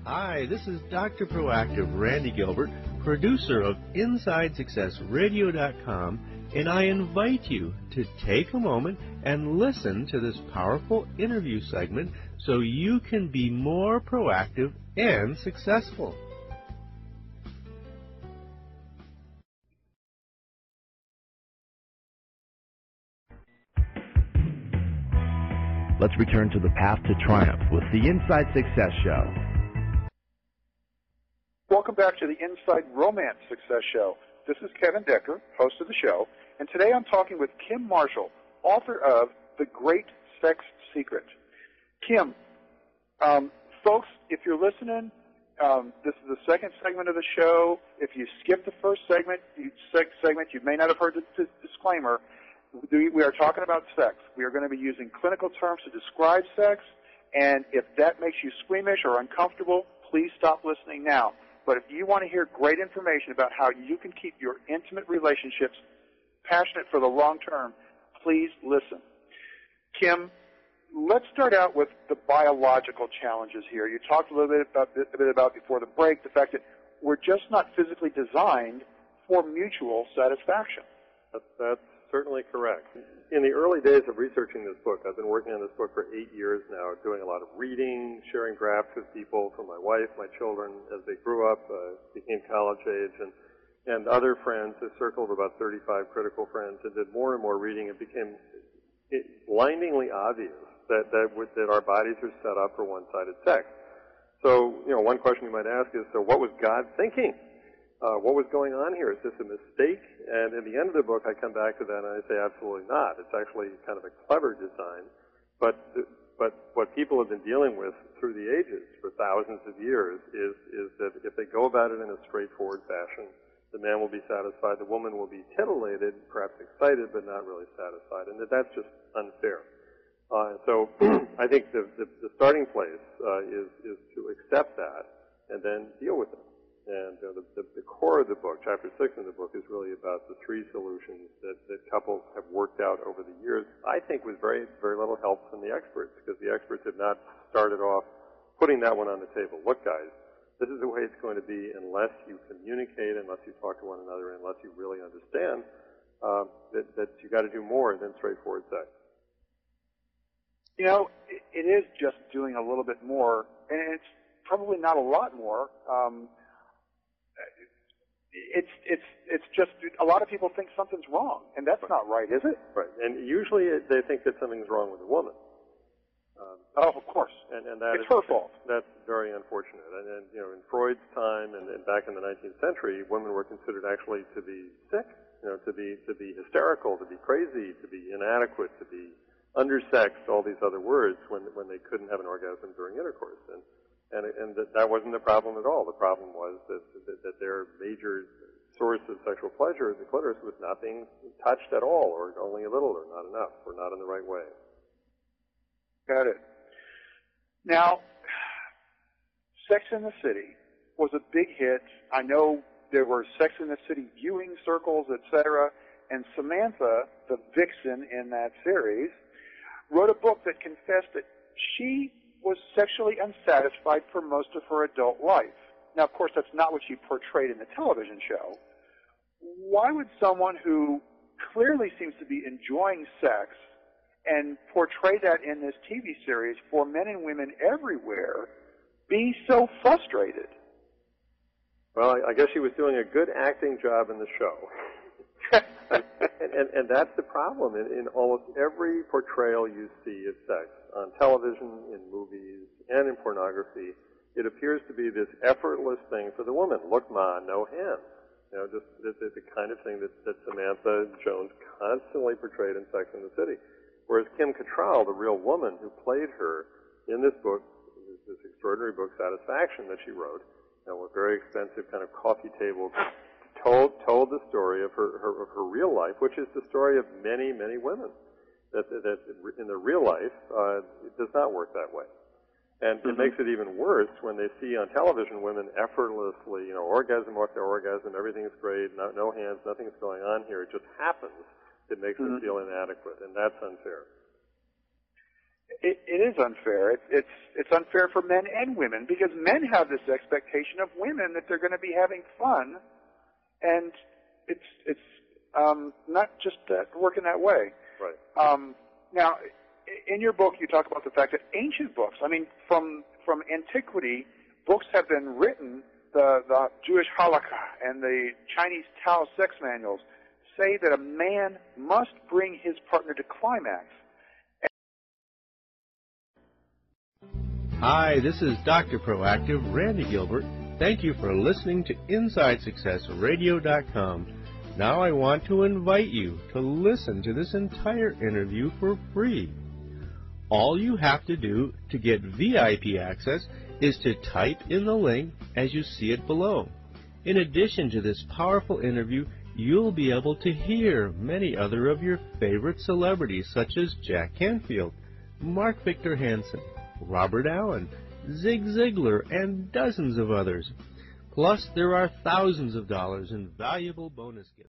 Hi, this is Dr. Proactive Randy Gilbert, producer of InsideSuccessRadio.com, and I invite you to take a moment and listen to this powerful interview segment so you can be more proactive and successful. Let's return to the path to triumph with the Inside Success Show. Welcome back to the Inside Romance Success Show. This is Kevin Decker, host of the show, and today I'm talking with Kim Marshall, author of The Great Sex Secret. Kim, folks, if you're listening, this is the second segment of the show. If you skip the first segment, you may not have heard the disclaimer. We are talking about sex. We are going to be using clinical terms to describe sex, and if that makes you squeamish or uncomfortable, please stop listening now. But if you want to hear great information about how you can keep your intimate relationships passionate for the long term, please listen. Kim, let's start out with the biological challenges here. You talked a little bit about before the break the fact that we're just not physically designed for mutual satisfaction. That's certainly correct. In the early days of researching this book, I've been working on this book for 8 years now, doing a lot of reading, sharing drafts with people, from my wife, my children, as they grew up, became college age, and other friends, a circle of about 35 critical friends, and did more and more reading. It became blindingly obvious that our bodies are set up for one-sided sex. So, one question you might ask is, so what was God thinking? What was going on here? Is this a mistake? And in the end of the book, I come back to that and I say absolutely not. It's actually kind of a clever design. But what people have been dealing with through the ages for thousands of years is that if they go about it in a straightforward fashion, the man will be satisfied, the woman will be titillated, perhaps excited, but not really satisfied, and that's just unfair. So I think the starting place is to accept that and then deal with it. And the core of the book, chapter 6 in the book, is really about the 3 solutions that couples have worked out over the years, I think with very, very little help from the experts, because the experts have not started off putting that one on the table. Look, guys, this is the way it's going to be unless you communicate, unless you talk to one another, unless you really understand that you got to do more than straightforward sex. It is just doing a little bit more, and it's probably not a lot more. It's just a lot of people think something's wrong, and that's not right, is it? Right, and usually they think that something's wrong with the woman. Of course, and it's her fault. That's very unfortunate. And in Freud's time and back in the 19th century, women were considered actually to be sick, to be hysterical, to be crazy, to be inadequate, to be undersexed, all these other words when they couldn't have an orgasm during intercourse. And that wasn't the problem at all. The problem was that their major source of sexual pleasure, the clitoris, was not being touched at all, or only a little, or not enough, or not in the right way. Got it. Now, Sex in the City was a big hit. I know there were Sex in the City viewing circles, etc., and Samantha, the vixen in that series, wrote a book that confessed that she was sexually unsatisfied for most of her adult life. Now, of course, that's not what she portrayed in the television show. Why would someone who clearly seems to be enjoying sex and portray that in this TV series for men and women everywhere be so frustrated? Well, I guess she was doing a good acting job in the show. and that's the problem. In almost every portrayal you see of sex, on television, in movies, and in pornography, it appears to be this effortless thing for the woman. Look, ma, no hands. Just the kind of thing that Samantha Jones constantly portrayed in Sex and the City. Whereas Kim Cattrall, the real woman who played her in this book, this extraordinary book, Satisfaction, that she wrote, a very expensive kind of coffee table, told the story of her real life, which is the story of many, many women. That in their real life, it does not work that way. And it makes it even worse when they see on television women effortlessly, orgasm after orgasm, everything's great, no hands, nothing's going on here, it just happens. It makes them feel inadequate, and that's unfair. It is unfair. It's unfair for men and women because men have this expectation of women that they're going to be having fun, and it's not just working that way. Right. Now, in your book, you talk about the fact that ancient books, I mean, from antiquity, books have been written. The Jewish halakha and the Chinese Tao sex manuals say that a man must bring his partner to climax. Hi, this is Dr. Proactive, Randy Gilbert. Thank you for listening to InsideSuccessRadio.com. Now I want to invite you to listen to this entire interview for free. All you have to do to get VIP access is to type in the link as you see it below. In addition to this powerful interview, you'll be able to hear many other of your favorite celebrities such as Jack Canfield, Mark Victor Hansen, Robert Allen, Zig Ziglar, and dozens of others. Plus, there are thousands of dollars in valuable bonus gifts.